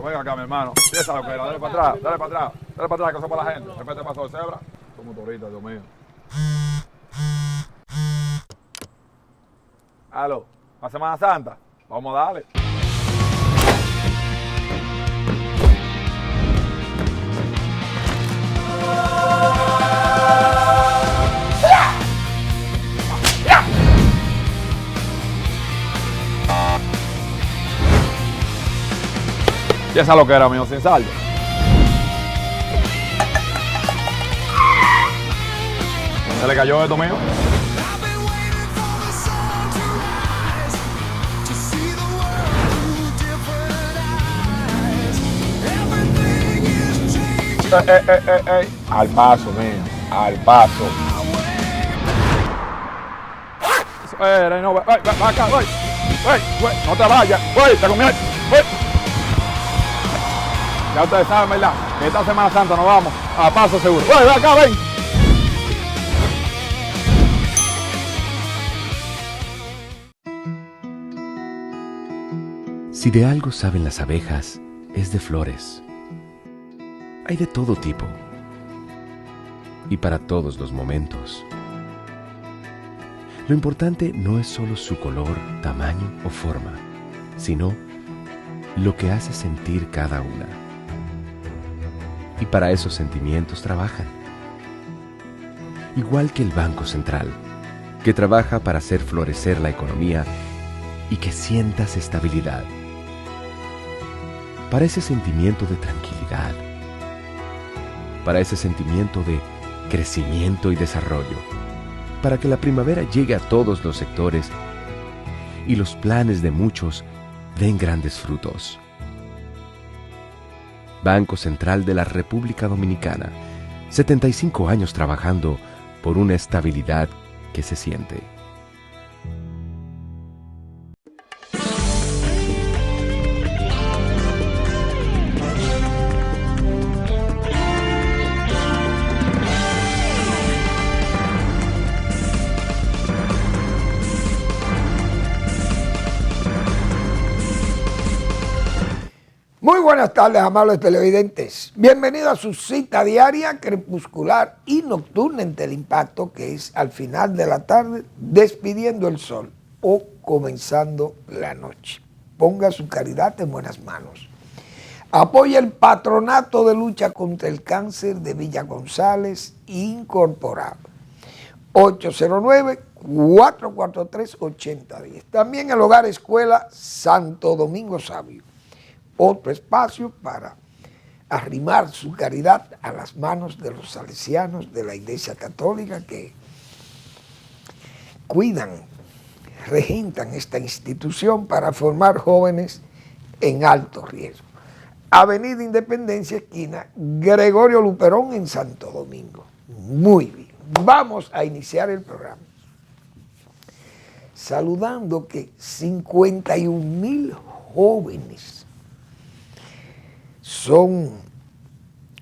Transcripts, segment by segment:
Venga acá, mi hermano. Empieza lo que era. Dale para atrás, dale para atrás. Dale para atrás, que eso es para la gente. Repete paso de cebra. Como motorista, Dios mío. Aló, ¿para Semana Santa? Vamos a darle. Y esa lo que era, mío, sin saldo. ¿Se le cayó esto, mío? Al paso, mío, al paso. No, va acá, voy, no te vayas, te comí, ya ustedes saben, ¿verdad? Que esta Semana Santa nos vamos a paso seguro. Ven acá, ven. Si de algo saben las abejas, es de flores. Hay de todo tipo y para todos los momentos. Lo importante no es solo su color, tamaño o forma, sino lo que hace sentir cada una. Y para esos sentimientos trabajan. Igual que el Banco Central, que trabaja para hacer florecer la economía y que sientas estabilidad. Para ese sentimiento de tranquilidad. Para ese sentimiento de crecimiento y desarrollo. Para que la primavera llegue a todos los sectores y los planes de muchos den grandes frutos. Banco Central de la República Dominicana, 75 años trabajando por una estabilidad que se siente. Muy buenas tardes, amables televidentes. Bienvenidos a su cita diaria, crepuscular y nocturna en Teleimpacto, que es al final de la tarde, despidiendo el sol o comenzando la noche. Ponga su caridad en buenas manos. Apoya el Patronato de Lucha contra el Cáncer de Villa González Incorporado. 809-443-8010. También el Hogar Escuela Santo Domingo Sabio. Otro espacio para arrimar su caridad a las manos de los salesianos de la Iglesia Católica que cuidan, regentan esta institución para formar jóvenes en alto riesgo. Avenida Independencia, esquina Gregorio Luperón en Santo Domingo. Muy bien, vamos a iniciar el programa saludando que 51,000 jóvenes son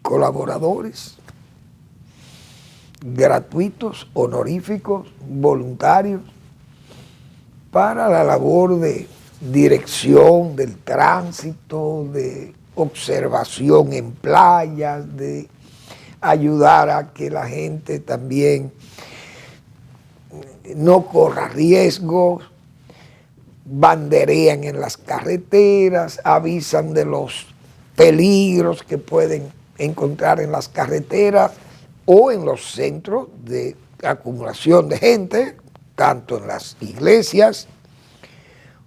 colaboradores gratuitos, honoríficos, voluntarios para la labor de dirección del tránsito, de observación en playas, de ayudar a que la gente también no corra riesgos, banderean en las carreteras, avisan de los peligros que pueden encontrar en las carreteras o en los centros de acumulación de gente, tanto en las iglesias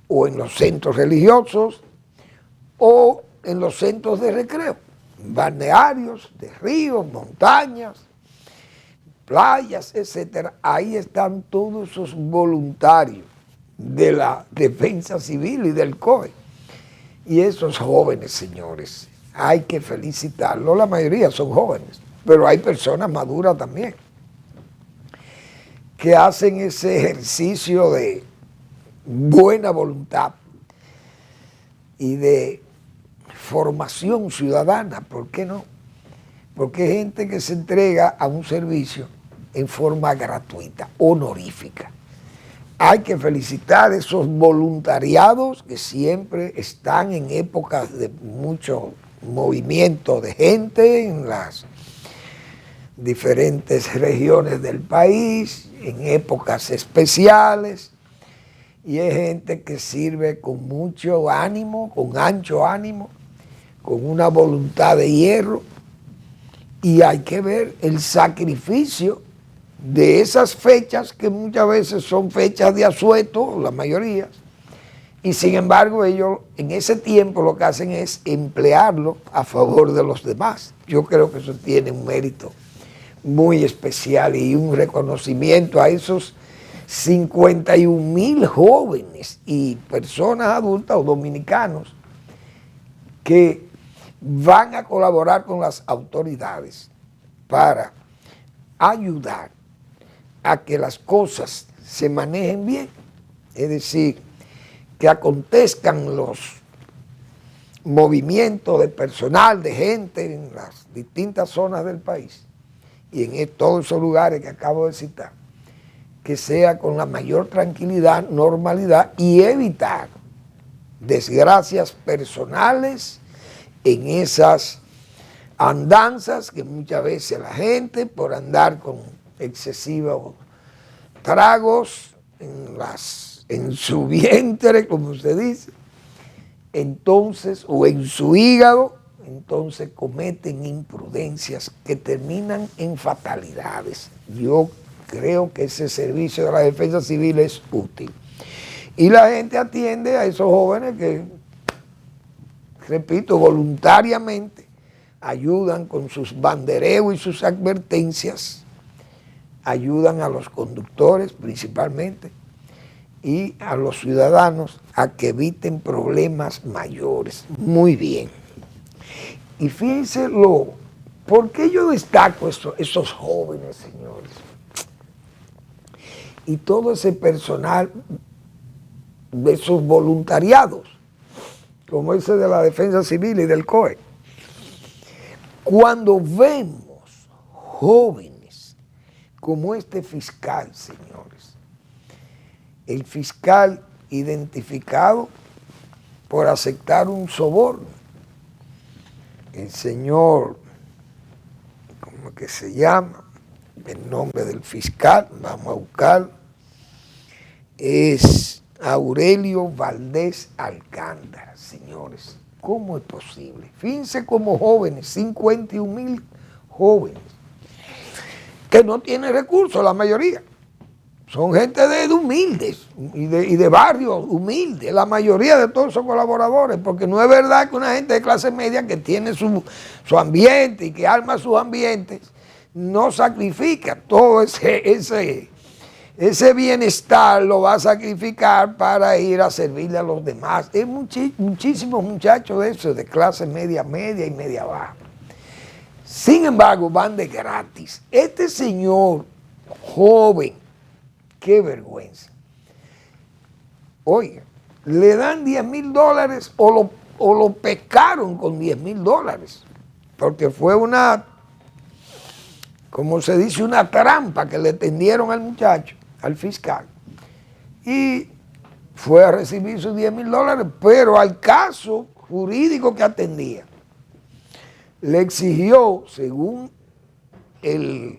o en los centros religiosos o en los centros de recreo, balnearios, de ríos, montañas, playas, etcétera. Ahí están todos esos voluntarios de la Defensa Civil y del COE. Y esos jóvenes, señores, hay que felicitarlos. La mayoría son jóvenes, pero hay personas maduras también que hacen ese ejercicio de buena voluntad y de formación ciudadana. ¿Por qué no? Porque hay gente que se entrega a un servicio en forma gratuita, honorífica. hay que felicitar a esos voluntariados que siempre están en épocas de mucho movimiento de gente en las diferentes regiones del país, en épocas especiales, y es gente que sirve con mucho ánimo, con ancho ánimo, con una voluntad de hierro, y hay que ver el sacrificio de esas fechas que muchas veces son fechas de asueto, la mayoría, y sin embargo ellos en ese tiempo lo que hacen es emplearlo a favor de los demás. Yo creo que eso tiene un mérito muy especial y un reconocimiento a esos 51,000 jóvenes y personas adultas o dominicanos que van a colaborar con las autoridades para ayudar a que las cosas se manejen bien, es decir, que acontezcan los movimientos de personal, de gente en las distintas zonas del país y en todos esos lugares que acabo de citar, que sea con la mayor tranquilidad, normalidad y evitar desgracias personales en esas andanzas que muchas veces la gente por andar con excesivos tragos en su vientre, como usted dice, entonces, o en su hígado, entonces cometen imprudencias que terminan en fatalidades. Yo creo que ese servicio de la defensa civil es útil. Y la gente atiende a esos jóvenes que, repito, voluntariamente ayudan con sus bandereos y sus advertencias, ayudan a los conductores principalmente y a los ciudadanos a que eviten problemas mayores. Muy bien. Y fíjense ¿por qué yo destaco esos jóvenes, señores? Y todo ese personal de esos voluntariados, como ese de la Defensa Civil y del COE. Cuando vemos jóvenes como este fiscal, señores, el fiscal identificado por aceptar un soborno, el señor, ¿cómo que se llama? El nombre del fiscal, vamos a buscarlo, es Aurelio Valdés Alcántara, señores. ¿Cómo es posible? Fíjense como jóvenes, 51,000 jóvenes, que no tienen recursos, la mayoría. Son gente de humildes y de barrios humildes, la mayoría de todos son colaboradores, porque no es verdad que una gente de clase media que tiene su ambiente y que arma sus ambientes, no sacrifica todo ese bienestar, lo va a sacrificar para ir a servirle a los demás. Hay muchísimos muchachos de esos, de clase media y media baja. Sin embargo, van de gratis. Este señor joven, qué vergüenza. Oiga, le dan $10,000 o lo pescaron con $10,000, porque fue como se dice, una trampa que le tendieron al muchacho, al fiscal, y fue a recibir sus $10,000, pero al caso jurídico que atendía, le exigió, según el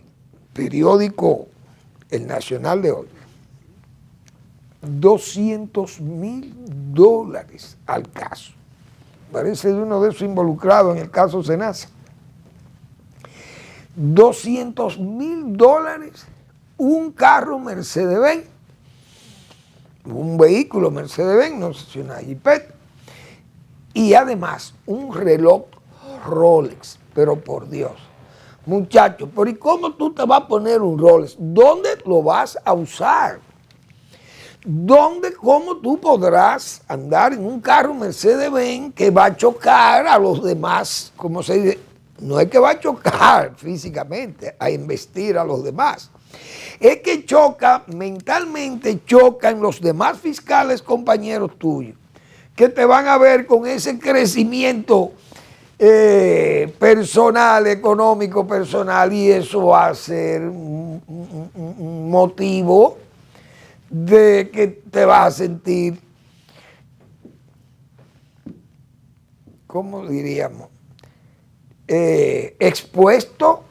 periódico El Nacional de hoy, $200,000 al caso. Parece de uno de esos involucrados en el caso Senasa. $200,000, un carro Mercedes-Benz, un vehículo Mercedes-Benz, no sé si una Jeepeta, y además un reloj Rolex. Pero por Dios, muchachos, ¿pero y cómo tú te vas a poner un Rolex? ¿Dónde lo vas a usar? ¿Cómo tú podrás andar en un carro Mercedes-Benz que va a chocar a los demás? Como se dice, no es que va a chocar físicamente, a embestir a los demás. Es que choca, mentalmente choca en los demás fiscales compañeros tuyos, que te van a ver con ese crecimiento personal, económico personal, y eso va a ser un motivo de que te vas a sentir, ¿cómo diríamos? Expuesto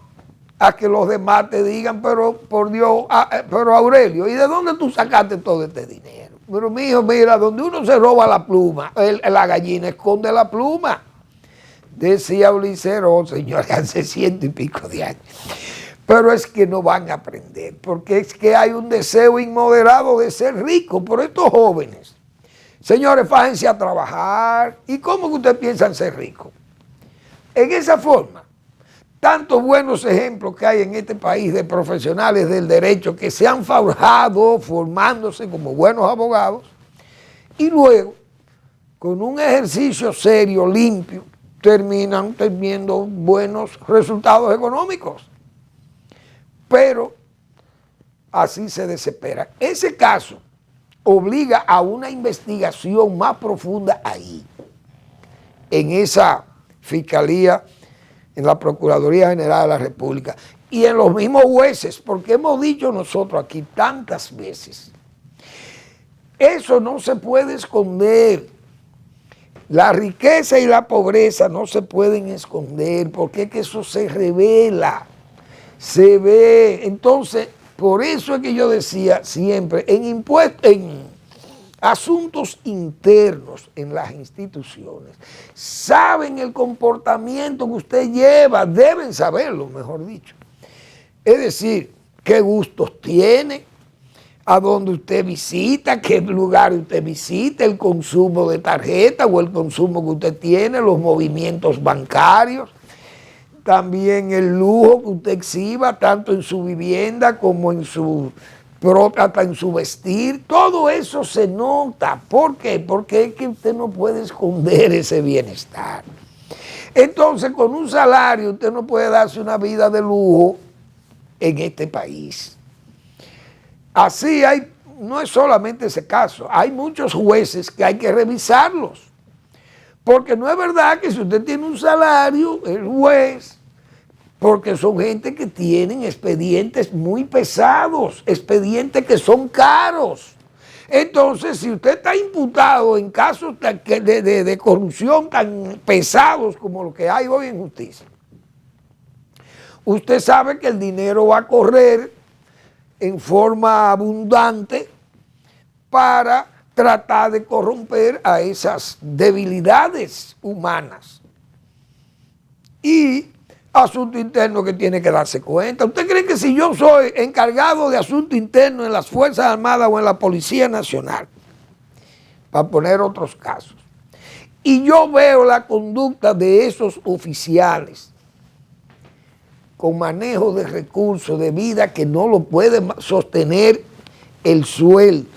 a que los demás te digan, pero por Dios, pero Aurelio, ¿y de dónde tú sacaste todo este dinero? Pero mijo, mira, donde uno se roba la pluma, la gallina esconde la pluma. Decía Ulises, señores, hace 100 y pico de años. Pero es que no van a aprender, porque es que hay un deseo inmoderado de ser rico por estos jóvenes. Señores, fájense a trabajar. ¿Y cómo que ustedes piensan ser ricos? En esa forma. Tantos buenos ejemplos que hay en este país de profesionales del derecho que se han forjado formándose como buenos abogados y luego, con un ejercicio serio, limpio, terminan teniendo buenos resultados económicos. Pero así se desespera. Ese caso obliga a una investigación más profunda ahí, en esa Fiscalía, en la Procuraduría General de la República y en los mismos jueces, porque hemos dicho nosotros aquí tantas veces, eso no se puede esconder. La riqueza y la pobreza no se pueden esconder, porque es que eso se revela, se ve. Entonces, por eso es que yo decía siempre, en asuntos internos en las instituciones, saben el comportamiento que usted lleva, deben saberlo, mejor dicho. Es decir, qué gustos tiene, a dónde usted visita, qué lugar usted visita, el consumo de tarjeta o el consumo que usted tiene, los movimientos bancarios, también el lujo que usted exhiba, tanto en su vivienda como en su propia, hasta en su vestir. Todo eso se nota. ¿Por qué? Porque es que usted no puede esconder ese bienestar. Entonces, con un salario usted no puede darse una vida de lujo en este país. Así hay, no es solamente ese caso, hay muchos jueces que hay que revisarlos. Porque no es verdad que si usted tiene un salario, el juez, porque son gente que tienen expedientes muy pesados, expedientes que son caros. Entonces, si usted está imputado en casos de corrupción tan pesados como lo que hay hoy en justicia, usted sabe que el dinero va a correr en forma abundante para tratar de corromper a esas debilidades humanas. Y asunto interno que tiene que darse cuenta. ¿Usted cree que si yo soy encargado de asunto interno en las Fuerzas Armadas o en la Policía Nacional, para poner otros casos, y yo veo la conducta de esos oficiales con manejo de recursos de vida que no lo puede sostener el sueldo,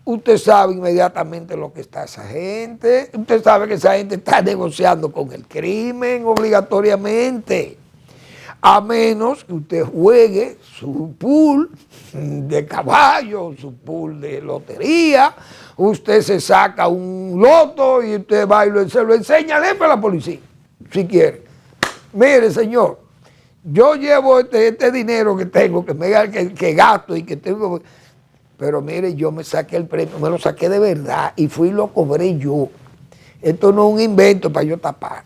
usted sabe inmediatamente lo que está esa gente. Usted sabe que esa gente está negociando con el crimen obligatoriamente. A menos que usted juegue su pool de caballo, su pool de lotería, usted se saca un loto y usted va y se lo enseña, déjeme a la policía, si quiere. Mire, señor, yo llevo este dinero que tengo, que gasto y que tengo... Pero mire, yo me saqué el premio, me lo saqué de verdad y fui y lo cobré yo. Esto no es un invento para yo tapar.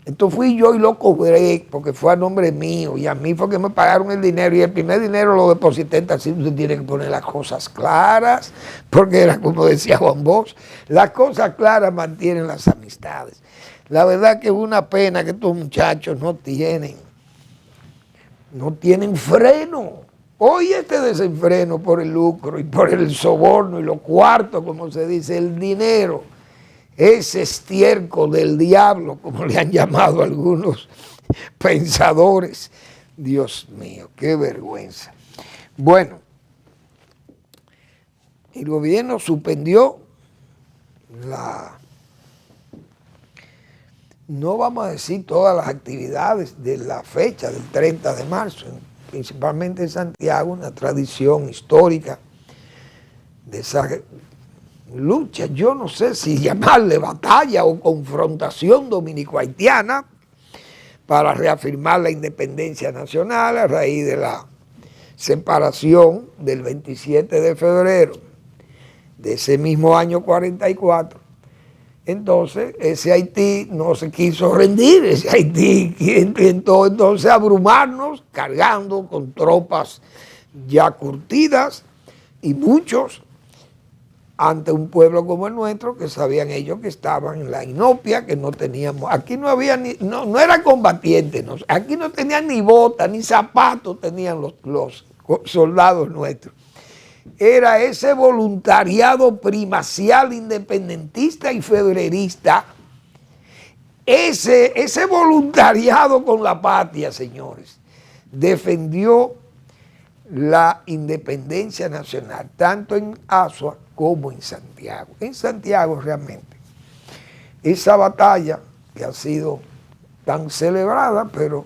Esto fui yo y lo cobré porque fue a nombre mío y a mí fue que me pagaron el dinero y el primer dinero lo deposité. Así usted tiene que poner las cosas claras, porque era como decía Juan Bosch, las cosas claras mantienen las amistades. La verdad que es una pena que estos muchachos no tienen freno. Hoy este desenfreno por el lucro y por el soborno y los cuartos, como se dice, el dinero, ese estiércol del diablo, como le han llamado algunos pensadores. Dios mío, qué vergüenza. Bueno, el gobierno suspendió no vamos a decir todas las actividades de la fecha del 30 de marzo, principalmente en Santiago, una tradición histórica de esa lucha, yo no sé si llamarle batalla o confrontación dominico-haitiana para reafirmar la independencia nacional a raíz de la separación del 27 de febrero de ese mismo año 44, entonces ese Haití no se quiso rendir, ese Haití intentó entonces abrumarnos cargando con tropas ya curtidas y muchos ante un pueblo como el nuestro, que sabían ellos que estaban en la inopia, que no teníamos, aquí no había no era combatiente, no, aquí no tenían ni botas, ni zapatos tenían los soldados nuestros. Era ese voluntariado primacial, independentista y federalista, ese voluntariado con la patria, señores, defendió la independencia nacional, tanto en Azua como en Santiago. En Santiago realmente, esa batalla que ha sido tan celebrada, pero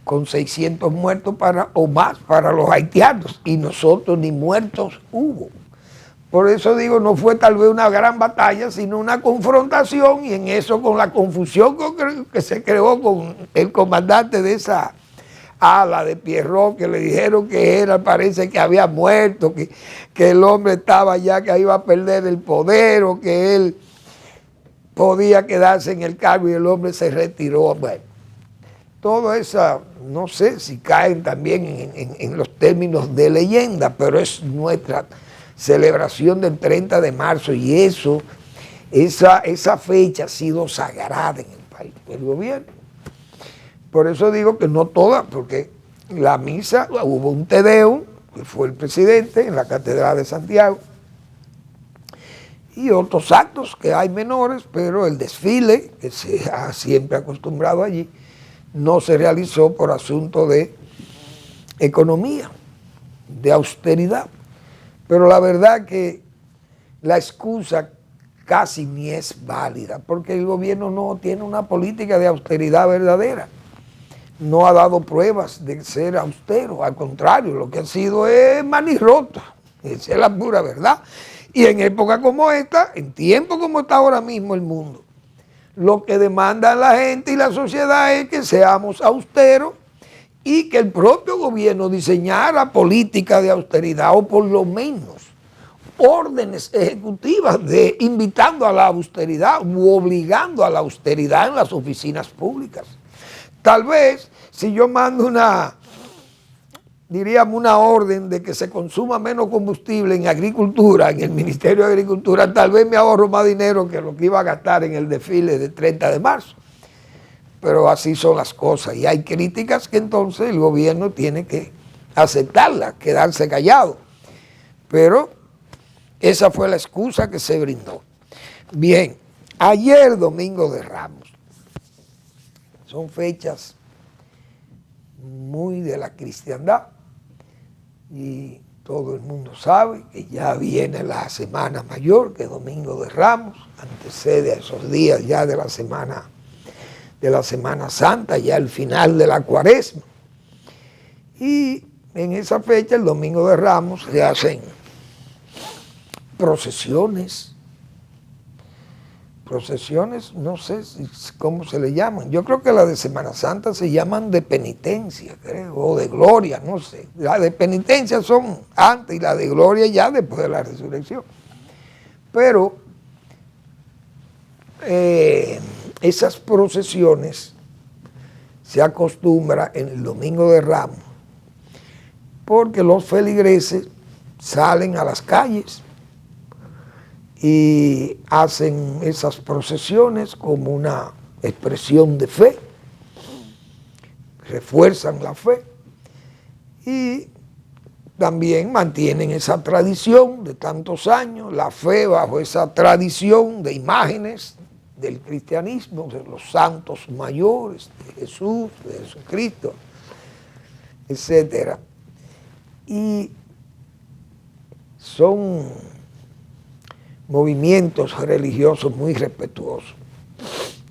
con 600 muertos o más para los haitianos, y nosotros ni muertos hubo. Por eso digo, no fue tal vez una gran batalla, sino una confrontación, y en eso con la confusión que se creó con el comandante de esa ala de Pierrot, que le dijeron que parece que había muerto, que el hombre estaba ya, que iba a perder el poder, o que él podía quedarse en el cargo y el hombre se retiró. Bueno, todo eso, no sé si caen también en los términos de leyenda, pero es nuestra celebración del 30 de marzo y esa fecha ha sido sagrada en el país, el gobierno. Por eso digo que no todas, porque la misa, hubo un Te Deum, que fue el presidente en la Catedral de Santiago, y otros actos que hay menores, pero el desfile, que se ha siempre acostumbrado allí, no se realizó por asunto de economía, de austeridad. Pero la verdad que la excusa casi ni es válida, porque el gobierno no tiene una política de austeridad verdadera. No ha dado pruebas de ser austero, al contrario, lo que ha sido es manirroto, esa es la pura verdad. Y en época como esta, en tiempo como está ahora mismo el mundo, lo que demanda la gente y la sociedad es que seamos austeros y que el propio gobierno diseñara políticas de austeridad, o por lo menos órdenes ejecutivas invitando a la austeridad u obligando a la austeridad en las oficinas públicas. Tal vez si yo mando una orden de que se consuma menos combustible en agricultura, en el Ministerio de Agricultura, tal vez me ahorro más dinero que lo que iba a gastar en el desfile del 30 de marzo. Pero así son las cosas y hay críticas que entonces el gobierno tiene que aceptarlas, quedarse callado. Pero esa fue la excusa que se brindó. Bien, ayer Domingo de Ramos. Son fechas muy de la cristiandad y todo el mundo sabe que ya viene la Semana Mayor, que es Domingo de Ramos, antecede a esos días ya de la Semana Santa, ya el final de la Cuaresma. Y en esa fecha, el Domingo de Ramos, se hacen procesiones, no sé cómo se le llaman. Yo creo que las de Semana Santa se llaman de penitencia, creo, o de gloria, no sé. Las de penitencia son antes y las de gloria ya después de la resurrección. Pero esas procesiones se acostumbra en el Domingo de Ramos porque los feligreses salen a las calles y hacen esas procesiones como una expresión de fe, refuerzan la fe y también mantienen esa tradición de tantos años, la fe bajo esa tradición de imágenes del cristianismo, de los santos mayores, de Jesús, de Jesucristo, etc. Y son movimientos religiosos muy respetuosos,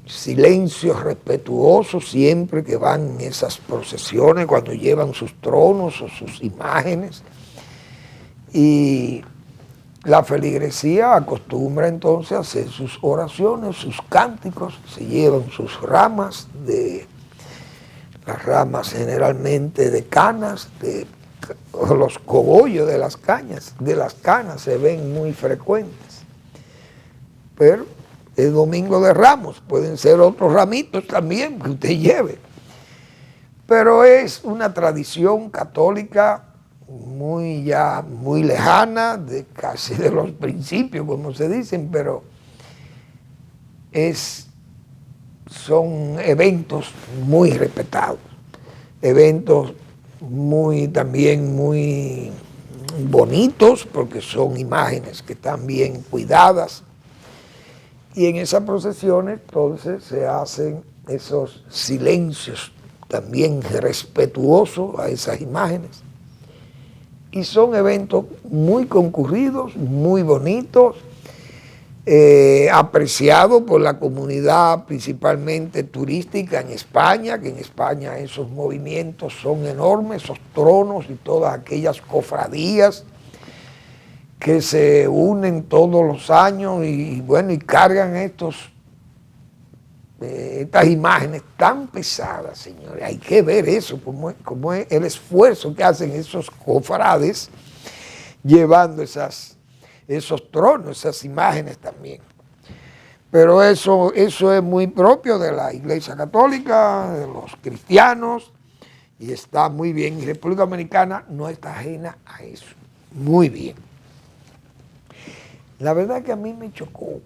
silencios respetuosos siempre que van en esas procesiones, cuando llevan sus tronos o sus imágenes, y la feligresía acostumbra entonces a hacer sus oraciones, sus cánticos, se llevan sus ramas, las ramas generalmente de canas, de los cogollos de las cañas, de las canas se ven muy frecuentes. Pero el Domingo de Ramos, pueden ser otros ramitos también que usted lleve. Pero es una tradición católica muy lejana, casi de los principios, como se dicen, pero son eventos muy respetados, eventos también muy bonitos, porque son imágenes que están bien cuidadas, y en esas procesiones entonces se hacen esos silencios también respetuosos a esas imágenes, y son eventos muy concurridos, muy bonitos, apreciado por la comunidad principalmente turística en España, que en España esos movimientos son enormes, esos tronos y todas aquellas cofradías que se unen todos los años y cargan estas imágenes tan pesadas, señores. Hay que ver eso, como es el esfuerzo que hacen esos cofrades llevando esos tronos, esas imágenes también. Pero eso es muy propio de la Iglesia Católica, de los cristianos, y está muy bien. Y República Dominicana no está ajena a eso. Muy bien. La verdad que a mí me chocó.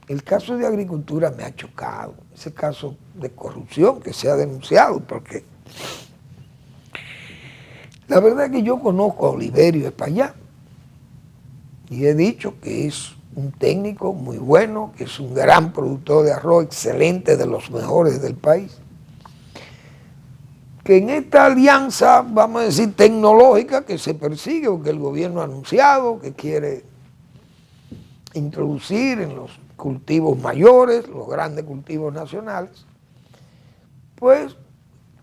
El caso de agricultura me ha chocado. Ese caso de corrupción que se ha denunciado, porque la verdad que yo conozco a Oliverio Espaillá, y he dicho que es un técnico muy bueno, que es un gran productor de arroz, excelente, de los mejores del país. Que en esta alianza, vamos a decir, tecnológica que se persigue, o que el gobierno ha anunciado, que quiere introducir en los cultivos mayores, los grandes cultivos nacionales, pues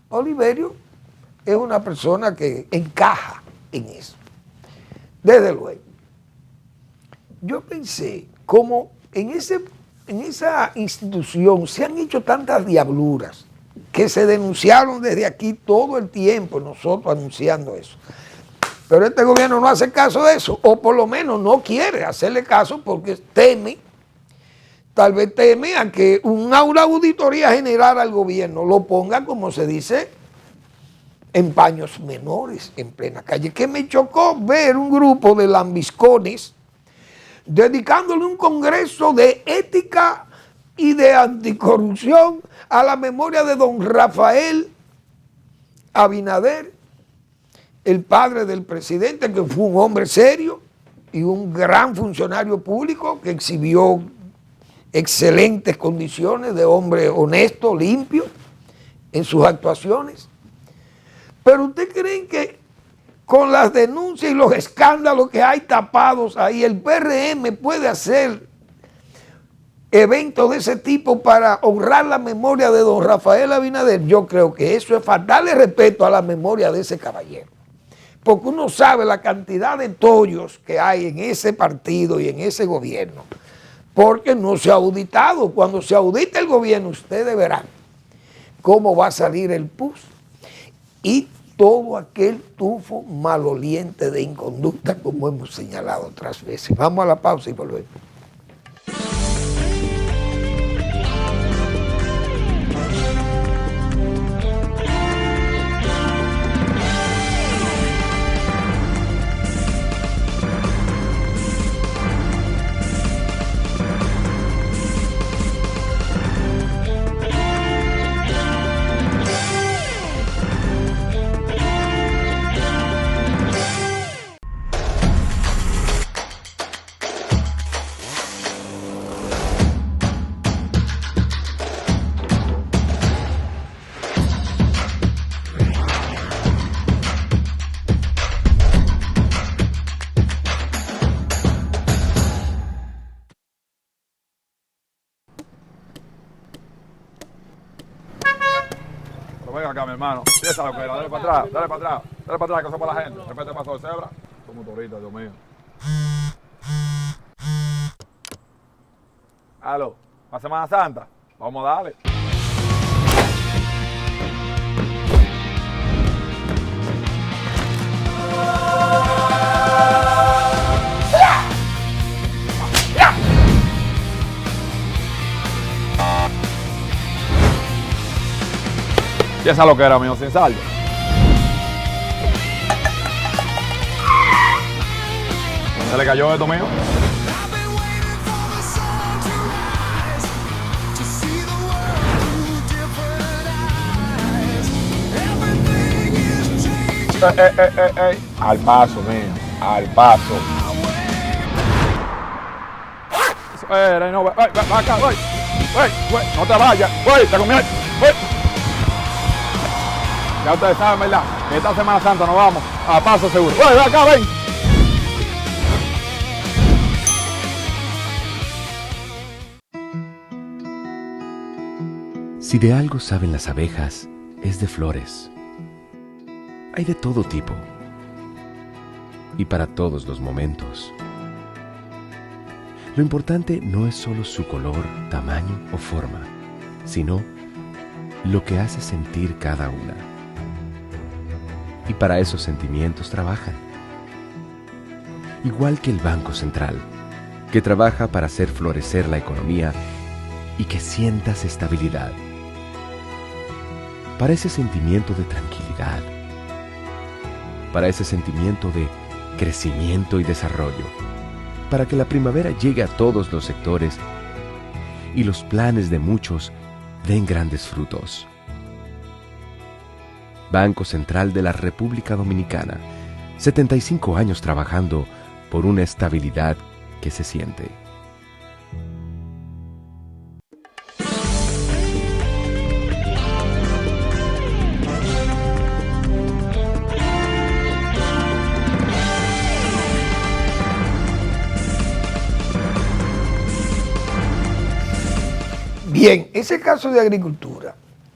Oliverio es una persona que encaja en eso, desde luego. Yo pensé, como en esa institución se han hecho tantas diabluras que se denunciaron desde aquí todo el tiempo, nosotros anunciando eso. Pero este gobierno no hace caso de eso, o por lo menos no quiere hacerle caso porque tal vez teme a que una auditoría general al gobierno lo ponga, como se dice, en paños menores, en plena calle. Que me chocó ver un grupo de lambiscones dedicándole un congreso de ética y de anticorrupción a la memoria de don Rafael Abinader, el padre del presidente, que fue un hombre serio y un gran funcionario público que exhibió excelentes condiciones de hombre honesto, limpio en sus actuaciones. Pero ¿usted cree que con las denuncias y los escándalos que hay tapados ahí, el PRM puede hacer eventos de ese tipo para honrar la memoria de don Rafael Abinader? Yo creo que eso es faltarle respeto a la memoria de ese caballero. Porque uno sabe la cantidad de tollos que hay en ese partido y en ese gobierno. Porque no se ha auditado. Cuando se audite el gobierno, ustedes verán cómo va a salir el PUS y todo aquel tufo maloliente de inconducta, como hemos señalado otras veces. Vamos a la pausa y volvemos. Venga acá, mi hermano. Piensa lo que era. Dale para atrás, dale para atrás. Dale para atrás, que eso es para la gente. Repete paso de cebra. Son motoristas, Dios mío. Aló, ¿para Semana Santa? Vamos a darle. Y esa es lo que era mío sin saldo. Se le cayó esto mío. Al paso, mío. Al paso. No, ve acá, güey. No te vayas. Te comí. Ya ustedes saben, ¿verdad? Que esta Semana Santa nos vamos a paso seguro. Ven acá, ven. Si de algo saben las abejas, es de flores. Hay de todo tipo y para todos los momentos. Lo importante no es solo su color, tamaño o forma, sino lo que hace sentir cada una. Y para esos sentimientos trabajan. Igual que el Banco Central, que trabaja para hacer florecer la economía y que sientas estabilidad. Para ese sentimiento de tranquilidad, para ese sentimiento de crecimiento y desarrollo, para que la primavera llegue a todos los sectores y los planes de muchos den grandes frutos. Banco Central de la República Dominicana, 75 años trabajando por una estabilidad que se siente. Bien, ese caso de agricultura,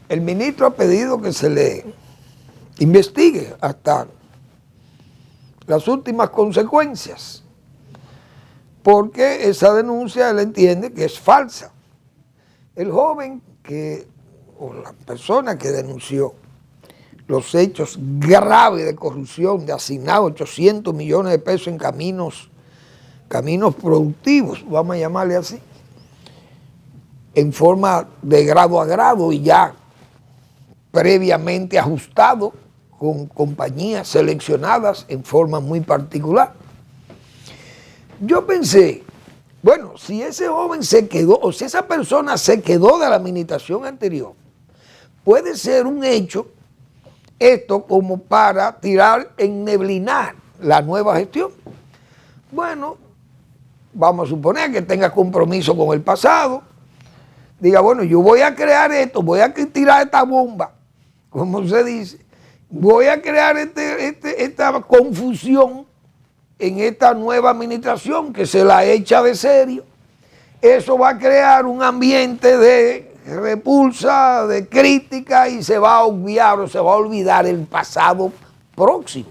el ministro ha pedido que se le investigue hasta las últimas consecuencias, porque esa denuncia él entiende que es falsa. El joven o la persona que denunció los hechos graves de corrupción, de asignar 800 millones de pesos en caminos productivos, vamos a llamarle así, en forma de grado a grado y ya previamente ajustado con compañías seleccionadas en forma muy particular. Yo pensé, bueno, si ese joven se quedó, o si esa persona se quedó de la administración anterior, puede ser un hecho esto como para tirar, enneblinar la nueva gestión. Bueno, vamos a suponer que tenga compromiso con el pasado, diga, bueno, yo voy a crear esto, voy a tirar esta bomba, como se dice, voy a crear esta confusión en esta nueva administración que se la echa de serio. Eso va a crear un ambiente de repulsa, de crítica y se va a obviar o se va a olvidar el pasado próximo.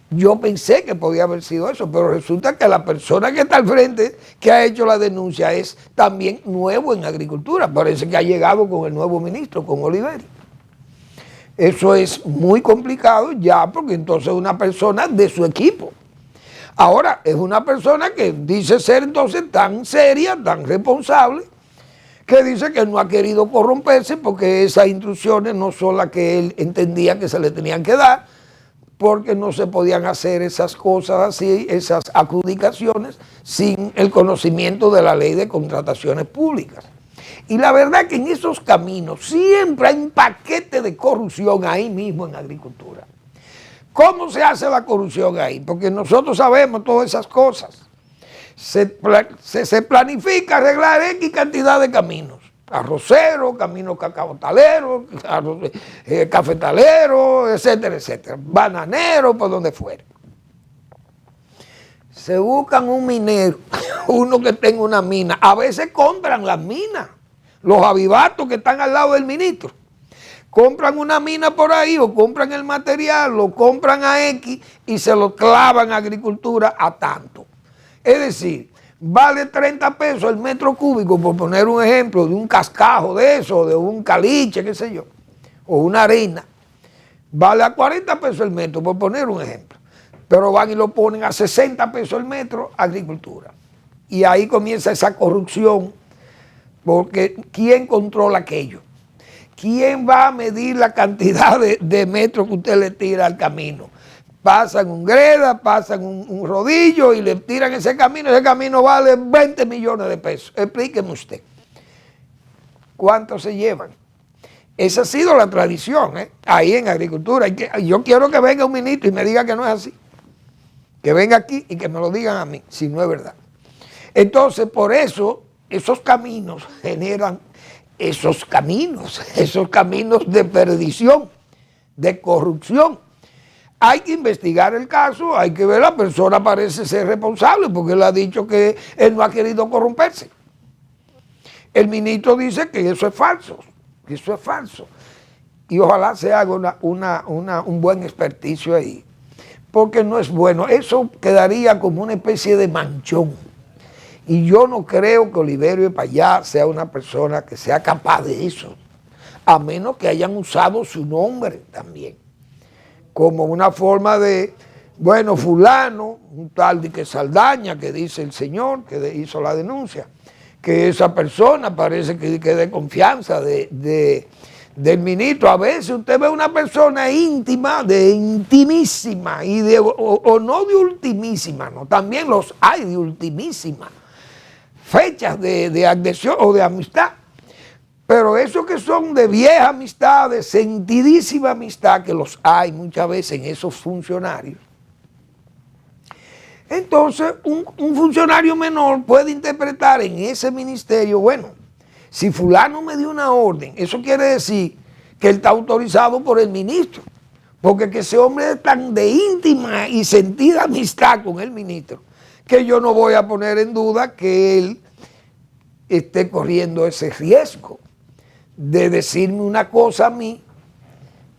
Yo pensé que podía haber sido eso, pero resulta que la persona que está al frente, que ha hecho la denuncia, es también nuevo en agricultura. Parece que ha llegado con el nuevo ministro, con Oliveri. Eso es muy complicado ya, porque entonces es una persona de su equipo. Ahora, es una persona que dice ser entonces tan seria, tan responsable, que dice que no ha querido corromperse porque esas instrucciones no son las que él entendía que se le tenían que dar, porque no se podían hacer esas cosas así, esas adjudicaciones, sin el conocimiento de la ley de contrataciones públicas. Y la verdad es que en esos caminos siempre hay un paquete de corrupción ahí mismo en agricultura. ¿Cómo se hace la corrupción ahí? Porque nosotros sabemos todas esas cosas. Se planifica arreglar X cantidad de caminos. Arrocero, camino cacaotalero, cafetalero, etcétera, etcétera. Bananero, por donde fuera. Se buscan un minero, uno que tenga una mina. A veces compran las minas, los avivatos que están al lado del ministro. Compran una mina por ahí o compran el material, lo compran a X y se lo clavan a agricultura a tanto. Es decir, vale 30 pesos el metro cúbico, por poner un ejemplo, de un cascajo de eso, de un caliche, qué sé yo, o una arena. Vale a 40 pesos el metro, por poner un ejemplo. Pero van y lo ponen a 60 pesos el metro, agricultura. Y ahí comienza esa corrupción, porque ¿quién controla aquello? ¿quién va a medir la cantidad de metros que usted le tira al camino? Pasan un greda, pasan un rodillo y le tiran ese camino vale 20 millones de pesos. Explíqueme usted, ¿cuánto se llevan? Esa ha sido la tradición, ahí en agricultura. Yo quiero que venga un ministro y me diga que no es así. Que venga aquí y que me lo digan a mí, si no es verdad. Entonces, por eso, esos caminos generan esos caminos de perdición, de corrupción. Hay que investigar el caso, hay que ver, la persona parece ser responsable porque él ha dicho que él no ha querido corromperse. El ministro dice que eso es falso, y ojalá se haga un buen experticio ahí, porque no es bueno. Eso quedaría como una especie de manchón, y yo no creo que Oliverio Espaillat sea una persona que sea capaz de eso, a menos que hayan usado su nombre también, como una forma de, bueno, fulano, un tal de que Saldaña, que dice el señor, que hizo la denuncia, que esa persona parece que de confianza del ministro. A veces usted ve una persona íntima, de intimísima, y o no de ultimísima, no, también los hay de ultimísima, fechas de adhesión o de amistad, pero esos que son de vieja amistad, de sentidísima amistad, que los hay muchas veces en esos funcionarios. Entonces, un funcionario menor puede interpretar en ese ministerio, bueno, si fulano me dio una orden, eso quiere decir que él está autorizado por el ministro, porque que ese hombre es tan de íntima y sentida amistad con el ministro, que yo no voy a poner en duda que él esté corriendo ese riesgo de decirme una cosa a mí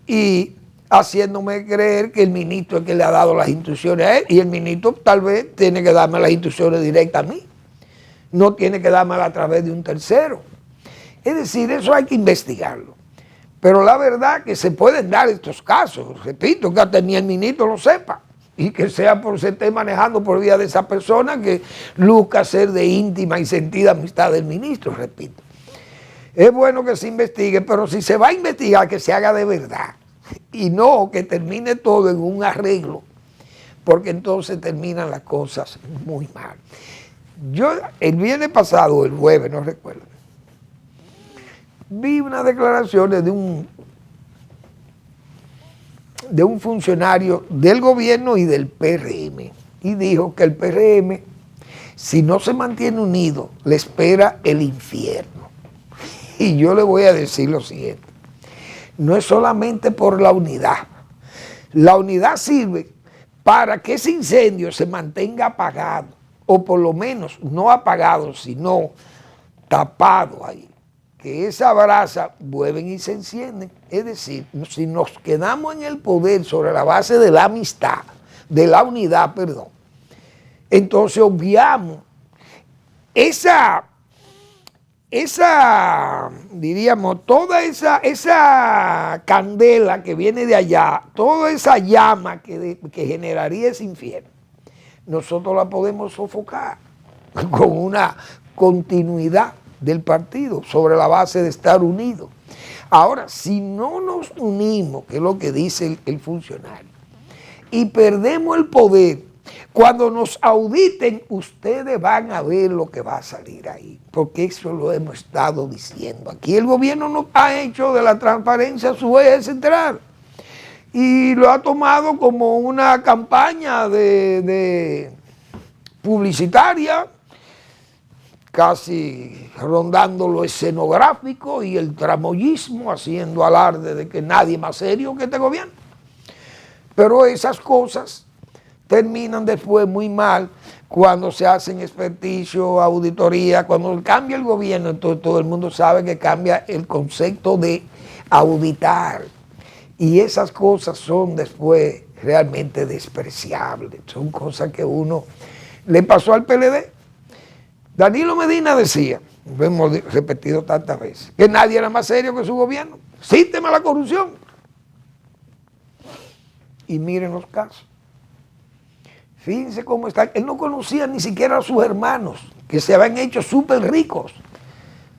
y haciéndome creer que el ministro es que le ha dado las instrucciones a él, y el ministro tal vez tiene que darme las instrucciones directas a mí, no tiene que dármelas a través de un tercero. Es decir, eso hay que investigarlo, pero la verdad que se pueden dar estos casos, repito, que hasta ni el ministro lo sepa, y que sea por se esté manejando por vía de esa persona que luzca ser de íntima y sentida amistad del ministro, repito. Es bueno que se investigue, pero si se va a investigar, que se haga de verdad, y no que termine todo en un arreglo, porque entonces terminan las cosas muy mal. Yo el viernes pasado, el jueves, no recuerdo, vi unas declaraciones de un funcionario del gobierno y del PRM, y dijo que el PRM, si no se mantiene unido, le espera el infierno. Y yo le voy a decir lo siguiente: no es solamente por la unidad. La unidad sirve para que ese incendio se mantenga apagado, o por lo menos no apagado, sino tapado ahí. Que esa brasa vuelven y se encienden. Es decir, si nos quedamos en el poder sobre la base de la amistad, de la unidad, perdón, entonces obviamos diríamos, toda esa candela que viene de allá, toda esa llama que generaría ese infierno, nosotros la podemos sofocar con una continuidad del partido sobre la base de estar unidos. Ahora, si no nos unimos, que es lo que dice el funcionario, y perdemos el poder, cuando nos auditen, ustedes van a ver lo que va a salir ahí, porque eso lo hemos estado diciendo. Aquí el gobierno no ha hecho de la transparencia su eje central y lo ha tomado como una campaña de publicitaria, casi rondando lo escenográfico y el tramoyismo, haciendo alarde de que nadie es más serio que este gobierno. Pero esas cosas terminan después muy mal cuando se hacen experticios, auditoría, cuando cambia el gobierno. Entonces todo el mundo sabe que cambia el concepto de auditar, y esas cosas son después realmente despreciables, son cosas que uno le pasó al PLD. Danilo Medina decía, lo hemos repetido tantas veces, que nadie era más serio que su gobierno. Cíteme la corrupción. Y miren los casos. Fíjense cómo están. Él no conocía ni siquiera a sus hermanos, que se habían hecho súper ricos.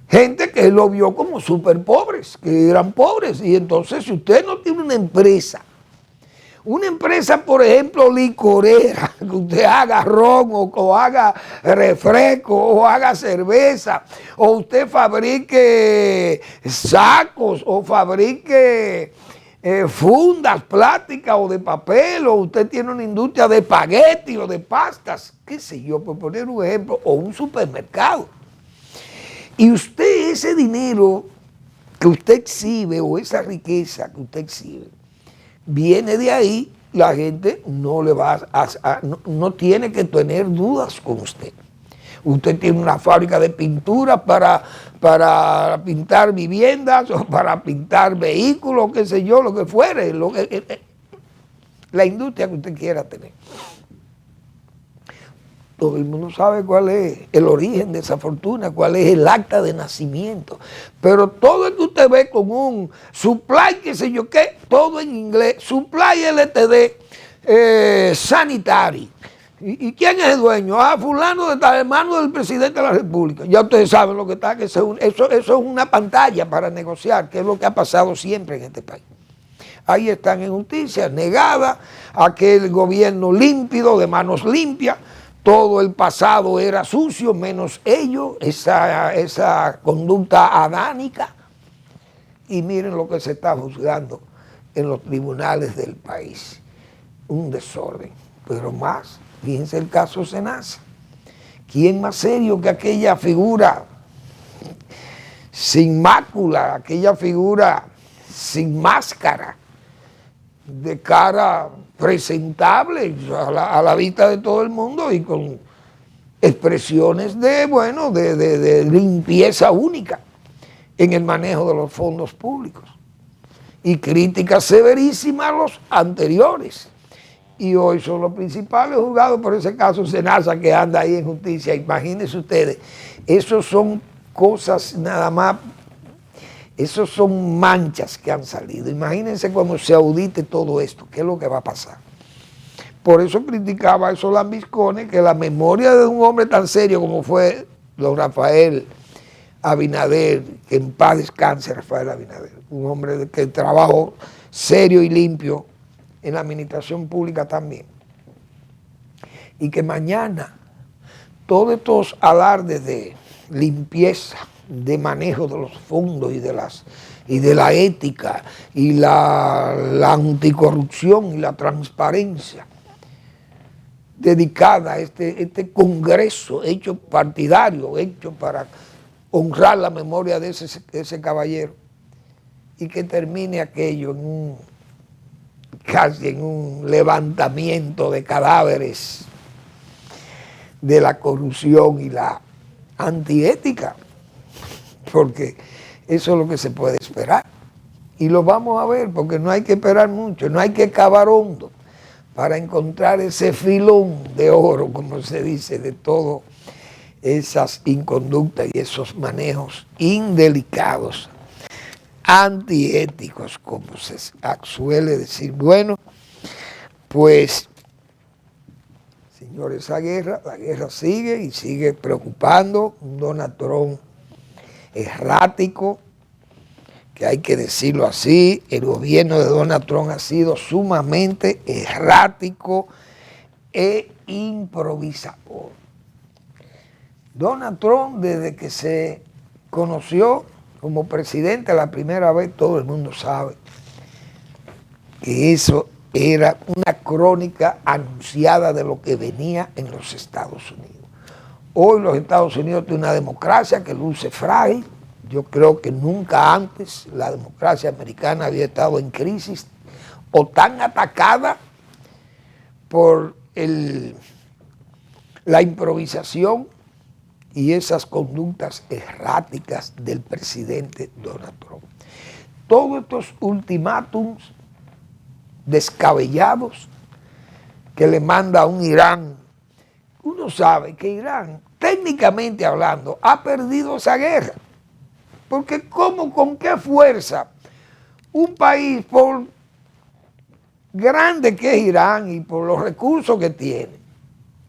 gente que él lo vio como súper pobres, que eran pobres. Y entonces, si usted no tiene una empresa, por ejemplo, licorera, que usted haga ron o haga refresco o haga cerveza, o usted fabrique sacos o fabrique fundas plásticas o de papel, o usted tiene una industria de espagueti o de pastas, qué sé yo, por poner un ejemplo, o un supermercado. Y usted ese dinero que usted exhibe o esa riqueza que usted exhibe, viene de ahí, la gente no le va no tiene que tener dudas con usted. Usted tiene una fábrica de pintura para pintar viviendas o para pintar vehículos, qué sé yo, lo que fuere, la industria que usted quiera tener. Todo el mundo sabe cuál es el origen de esa fortuna, cuál es el acta de nacimiento. Pero todo el que usted ve con un supply, qué sé yo qué, todo en inglés, supply LTD, sanitary. ¿Y quién es el dueño? Fulano de tal, hermano del presidente de la República. Ya ustedes saben lo que está, que eso es una pantalla para negociar, que es lo que ha pasado siempre en este país. Ahí están en justicia, negada, aquel gobierno límpido, de manos limpias. Todo el pasado era sucio, menos ellos, esa conducta adánica. Y miren lo que se está juzgando en los tribunales del país. Un desorden. Pero más, fíjense el caso Senasa. ¿Quién más serio que aquella figura sin mácula, aquella figura sin máscara, de cara presentable a la vista de todo el mundo y con expresiones de limpieza única en el manejo de los fondos públicos y críticas severísimas a los anteriores? Y hoy son los principales juzgados por ese caso Senasa que anda ahí en justicia. Imagínense ustedes, esos son cosas nada más. Esos son manchas que han salido. Imagínense cuando se audite todo esto, ¿qué es lo que va a pasar? Por eso criticaba a esos lambiscones que la memoria de un hombre tan serio como fue don Rafael Abinader, que en paz descanse Rafael Abinader, un hombre que trabajó serio y limpio en la administración pública también, y que mañana todos estos alardes de limpieza, de manejo de los fondos y de la ética y la anticorrupción y la transparencia dedicada a este congreso hecho partidario, hecho para honrar la memoria de ese caballero, y que termine aquello casi en un levantamiento de cadáveres de la corrupción y la antiética, porque eso es lo que se puede esperar. Y lo vamos a ver, porque no hay que esperar mucho, no hay que cavar hondo para encontrar ese filón de oro, como se dice, de todas esas inconductas y esos manejos indelicados, antiéticos, como se suele decir. Bueno, pues, señores, la guerra sigue y sigue preocupando. Un Donald Trump errático, que hay que decirlo así. El gobierno de Donald Trump ha sido sumamente errático e improvisador. Donald Trump, desde que se conoció como presidente la primera vez, todo el mundo sabe que eso era una crónica anunciada de lo que venía en los Estados Unidos. Hoy los Estados Unidos tienen una democracia que luce frágil. Yo creo que nunca antes la democracia americana había estado en crisis o tan atacada por la improvisación y esas conductas erráticas del presidente Donald Trump. Todos estos ultimátums descabellados que le manda a un Irán. Uno sabe que Irán, técnicamente hablando, ha perdido esa guerra. Porque con qué fuerza un país, por grande que es Irán y por los recursos que tiene,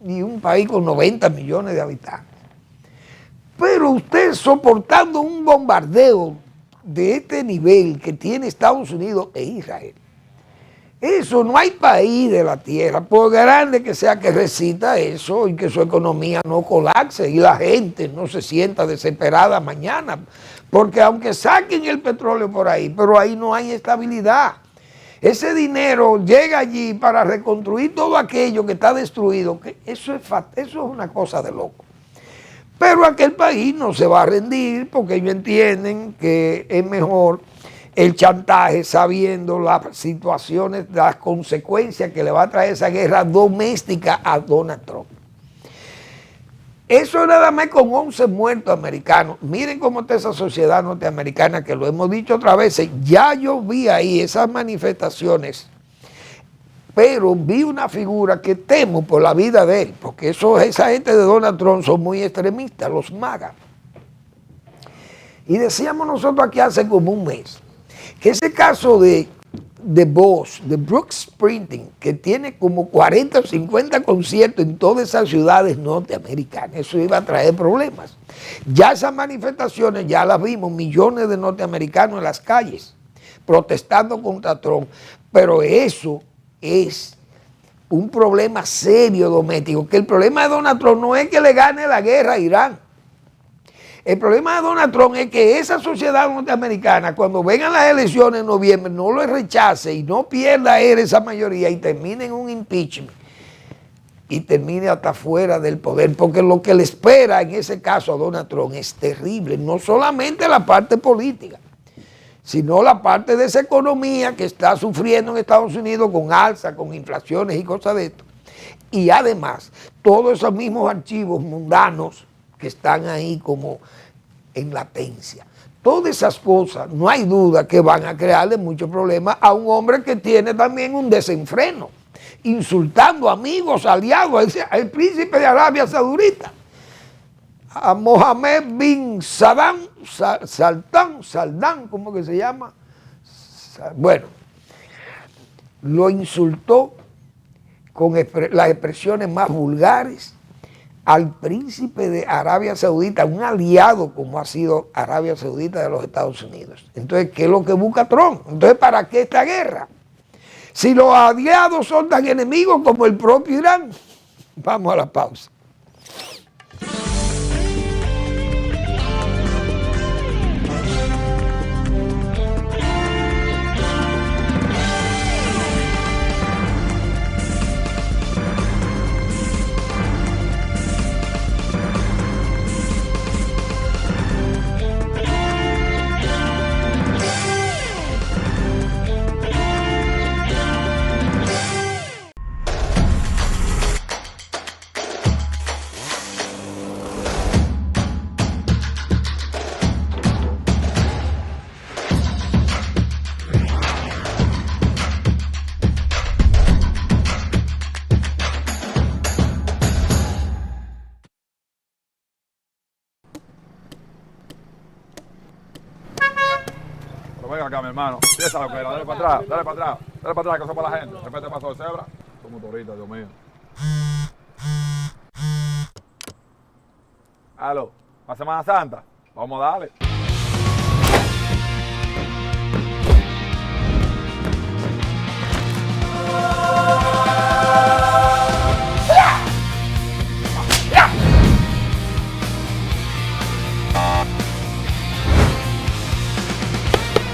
y un país con 90 millones de habitantes, Pero usted soportando un bombardeo de este nivel que tiene Estados Unidos e Israel, eso no hay país de la tierra, por grande que sea, que resista eso y que su economía no colapse y la gente no se sienta desesperada mañana. Porque aunque saquen el petróleo por ahí, pero ahí no hay estabilidad. Ese dinero llega allí para reconstruir todo aquello que está destruido, que eso es una cosa de loco. Pero aquel país no se va a rendir porque ellos entienden que es mejor el chantaje, sabiendo las situaciones, las consecuencias que le va a traer esa guerra doméstica a Donald Trump. Eso nada más con 11 muertos americanos. Miren cómo está esa sociedad norteamericana, que lo hemos dicho otras veces. Ya yo vi ahí esas manifestaciones, pero vi una figura que temo por la vida de él, porque esa gente de Donald Trump son muy extremistas, los MAGA. Y decíamos nosotros aquí hace como un mes, que ese caso de Boss, de Brooks Sprinting, que tiene como 40 o 50 conciertos en todas esas ciudades norteamericanas, eso iba a traer problemas. Ya esas manifestaciones ya las vimos, millones de norteamericanos en las calles, protestando contra Trump, pero eso es un problema serio doméstico, que el problema de Donald Trump no es que le gane la guerra a Irán. El problema de Donald Trump es que esa sociedad norteamericana, cuando vengan las elecciones en noviembre, no lo rechace y no pierda él esa mayoría y termine en un impeachment y termine hasta fuera del poder, porque lo que le espera en ese caso a Donald Trump es terrible, no solamente la parte política, sino la parte de esa economía que está sufriendo en Estados Unidos con alza, con inflaciones y cosas de esto. Y además, todos esos mismos archivos mundanos que están ahí como en latencia. Todas esas cosas, no hay duda que van a crearle muchos problemas a un hombre que tiene también un desenfreno, insultando amigos, aliados, al príncipe de Arabia Saudita, a Mohammed bin Salman, ¿cómo que se llama? Bueno, lo insultó con las expresiones más vulgares al príncipe de Arabia Saudita, un aliado como ha sido Arabia Saudita de los Estados Unidos. Entonces, ¿qué es lo que busca Trump? Entonces, ¿para qué esta guerra? Si los aliados son tan enemigos como el propio Irán. Vamos a la pausa. Venga acá, mi hermano. Empieza lo que era. Dale para atrás, dale para atrás. Dale para atrás, que eso es para la gente. Repete paso de cebra. Son motoristas, Dios mío. Aló, ¿para Semana Santa? Vamos a darle.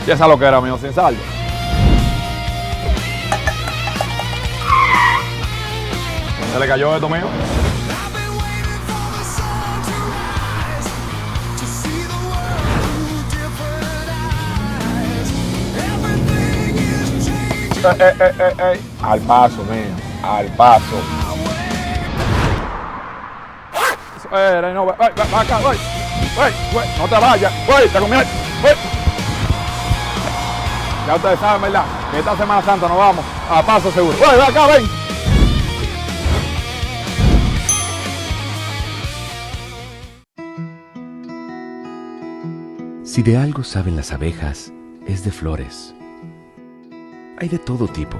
Y esa lo que era, mío, sin saldo. ¿Se le cayó esto, mío? Al paso, mío, al paso. No, ven acá, güey, no te vayas, güey, te conviene, güey. Ya ustedes saben, ¿verdad? Que esta Semana Santa nos vamos a paso seguro. ¡Ven acá, ven! Si de algo saben las abejas, es de flores. Hay de todo tipo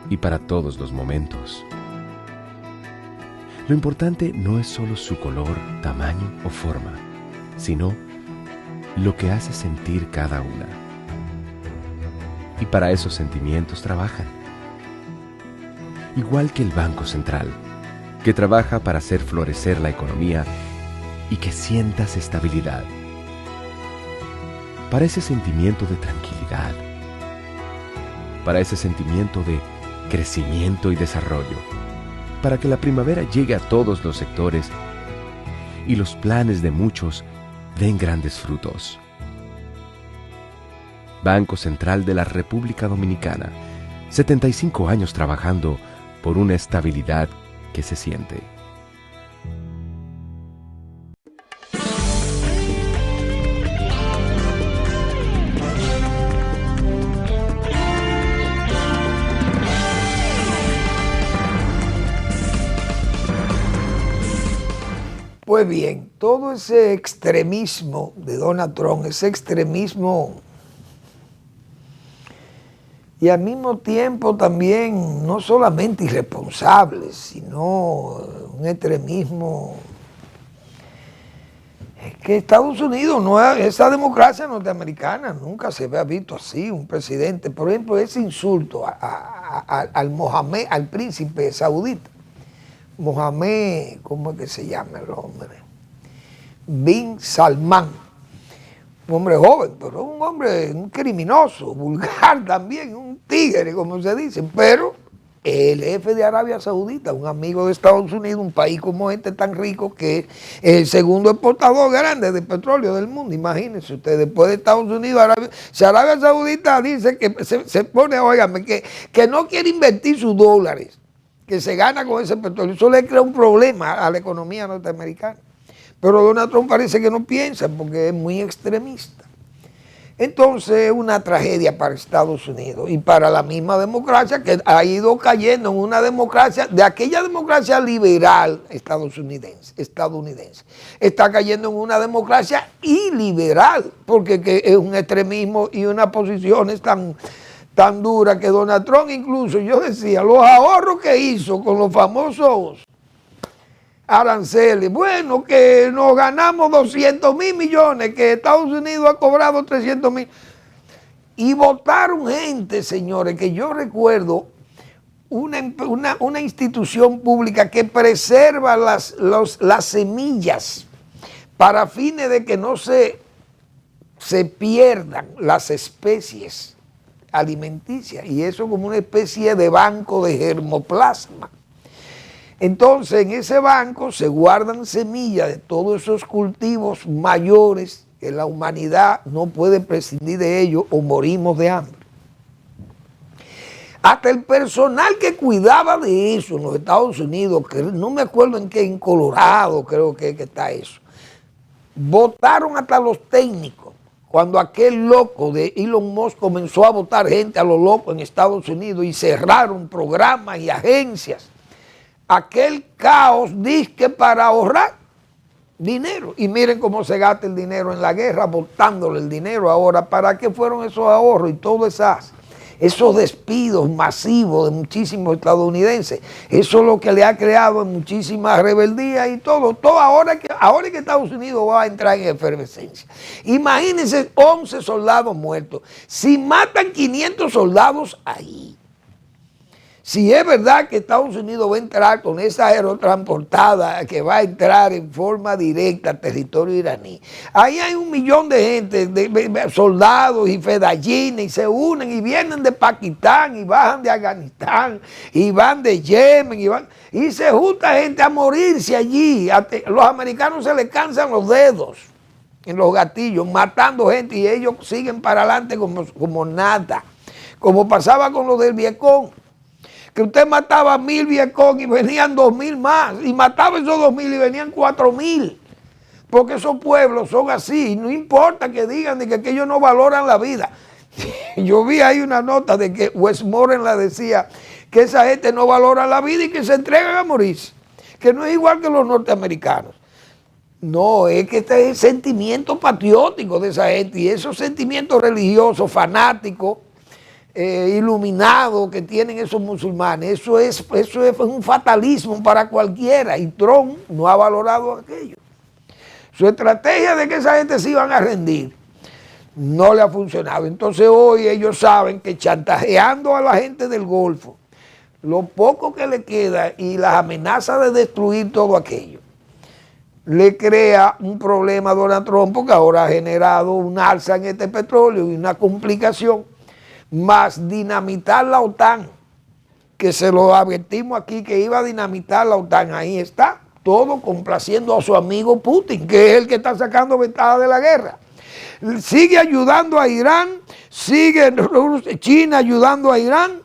y para todos los momentos. Lo importante no es solo su color, tamaño o forma, sino lo que hace sentir cada una. Y para esos sentimientos trabajan. Igual que el Banco Central, que trabaja para hacer florecer la economía y que sientas estabilidad. Para ese sentimiento de tranquilidad. Para ese sentimiento de crecimiento y desarrollo. Para que la primavera llegue a todos los sectores y los planes de muchos den grandes frutos. Banco Central de la República Dominicana, 75 años trabajando por una estabilidad que se siente. Pues bien, todo ese extremismo de Donald Trump, ese extremismo y al mismo tiempo también no solamente irresponsable, sino un extremismo es que Estados Unidos, esa democracia norteamericana, nunca se había visto así, un presidente, por ejemplo, ese insulto al Mohammed, al príncipe saudita. Mohammed, ¿cómo es que se llama el hombre? Bin Salman, un hombre joven, pero un hombre, un criminoso, vulgar también, un tigre, como se dice, pero el jefe de Arabia Saudita, un amigo de Estados Unidos, un país como este tan rico que es el segundo exportador grande de petróleo del mundo. Imagínense ustedes, después de Estados Unidos, si Arabia Saudita dice que se pone, óigame, que no quiere invertir sus dólares que se gana con ese petróleo, eso le crea un problema a la economía norteamericana. Pero Donald Trump parece que no piensa porque es muy extremista. Entonces es una tragedia para Estados Unidos y para la misma democracia que ha ido cayendo en una democracia, de aquella democracia liberal estadounidense, está cayendo en una democracia iliberal, porque es un extremismo y unas posiciones tan dura que Donald Trump, incluso yo decía, los ahorros que hizo con los famosos aranceles, bueno, que nos ganamos 200,000 millones, que Estados Unidos ha cobrado 300,000, y votaron gente, señores, que yo recuerdo una institución pública que preserva las semillas para fines de que no se pierdan las especies alimenticia, y eso como una especie de banco de germoplasma. Entonces en ese banco se guardan semillas de todos esos cultivos mayores que la humanidad no puede prescindir de ellos o morimos de hambre. Hasta el personal que cuidaba de eso en los Estados Unidos, que no me acuerdo en qué, en Colorado creo que está eso, votaron hasta los técnicos. Cuando aquel loco de Elon Musk comenzó a votar gente a lo loco en Estados Unidos y cerraron programas y agencias, aquel caos disque para ahorrar dinero. Y miren cómo se gasta el dinero en la guerra, botándole el dinero ahora. ¿Para qué fueron esos ahorros y todos esos despidos masivos de muchísimos estadounidenses? Eso es lo que le ha creado muchísima rebeldía y todo ahora que Estados Unidos va a entrar en efervescencia. Imagínense 11 soldados muertos. Si matan 500 soldados ahí, si es verdad que Estados Unidos va a entrar con esa aerotransportada que va a entrar en forma directa al territorio iraní, ahí hay 1 millón de gente, de soldados y fedayines, y se unen y vienen de Pakistán y bajan de Afganistán y van de Yemen y se junta gente a morirse allí. Los americanos se les cansan los dedos en los gatillos matando gente y ellos siguen para adelante como nada, como pasaba con los del Vietcong, que usted mataba 1,000 Vietcong y venían 2,000 más, y mataba esos 2,000 y venían 4,000, porque esos pueblos son así, no importa que digan de que ellos no valoran la vida. Yo vi ahí una nota de que Westmoreland la decía, que esa gente no valora la vida y que se entregan a morirse, que no es igual que los norteamericanos. No, es que este es el sentimiento patriótico de esa gente y esos sentimientos religiosos, fanáticos, iluminado que tienen esos musulmanes. Eso es un fatalismo para cualquiera, y Trump no ha valorado aquello. Su estrategia de que esa gente se iban a rendir no le ha funcionado. Entonces hoy ellos saben que chantajeando a la gente del Golfo, lo poco que le queda y las amenazas de destruir todo aquello, le crea un problema a Donald Trump, porque ahora ha generado un alza en este petróleo y una complicación, más dinamitar la OTAN, que se lo advertimos aquí que iba a dinamitar la OTAN. Ahí está, todo complaciendo a su amigo Putin, que es el que está sacando ventaja de la guerra. Sigue ayudando a Irán, sigue China ayudando a Irán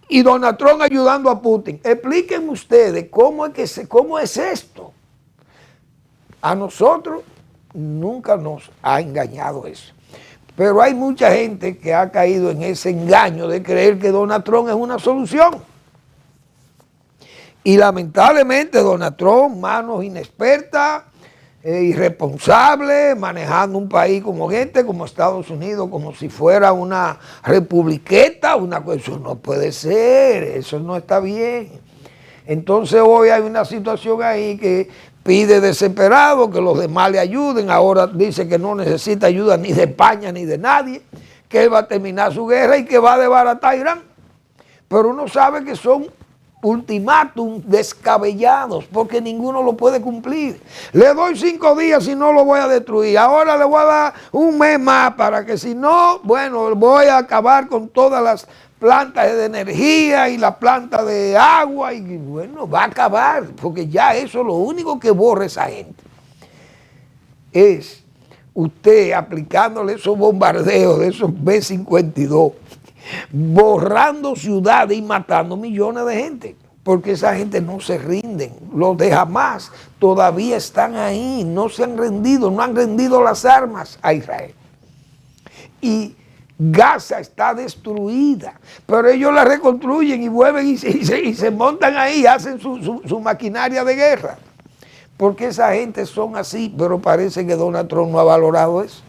y Donald Trump ayudando a Putin. Explíquenme ustedes cómo es esto. A nosotros nunca nos ha engañado eso. Pero hay mucha gente que ha caído en ese engaño de creer que Donald Trump es una solución. Y lamentablemente Donald Trump, manos inexpertas, irresponsable, manejando un país como como Estados Unidos, como si fuera una republiqueta, eso no puede ser, eso no está bien. Entonces hoy hay una situación ahí que pide desesperado que los demás le ayuden. Ahora dice que no necesita ayuda ni de España ni de nadie, que él va a terminar su guerra y que va a desbaratar a Irán. Pero uno sabe que son ultimátum descabellados, porque ninguno lo puede cumplir. Le doy 5 días y no lo voy a destruir. Ahora le voy a dar un mes más para que si no, bueno, voy a acabar con todas las plantas de energía y la planta de agua y bueno, va a acabar, porque ya eso lo único que borra esa gente es usted aplicándole esos bombardeos de esos B-52, borrando ciudades y matando millones de gente, porque esa gente no se rinden. Los de Hamas todavía están ahí, no se han rendido, no han rendido las armas a Israel. Y Gaza está destruida, pero ellos la reconstruyen y vuelven y se montan ahí, hacen su maquinaria de guerra, porque esa gente son así. Pero parece que Donald Trump no ha valorado eso.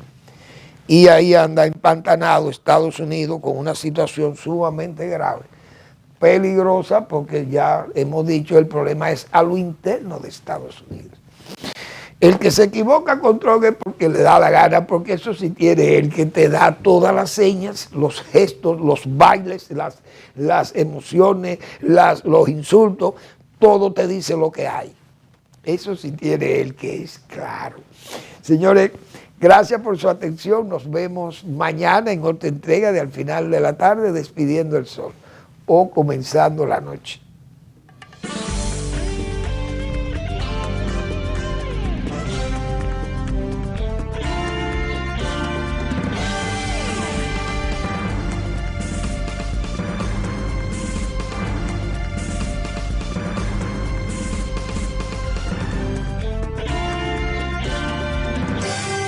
Y ahí anda empantanado Estados Unidos con una situación sumamente grave, peligrosa, porque ya hemos dicho, el problema es a lo interno de Estados Unidos. El que se equivoca con Trump es porque le da la gana, porque eso sí tiene él, que te da todas las señas, los gestos, los bailes, las emociones, los insultos, todo te dice lo que hay. Eso sí tiene él, que es claro. Señores, gracias por su atención. Nos vemos mañana en otra entrega de Al Final de la Tarde, Despidiendo el Sol, o Comenzando la Noche.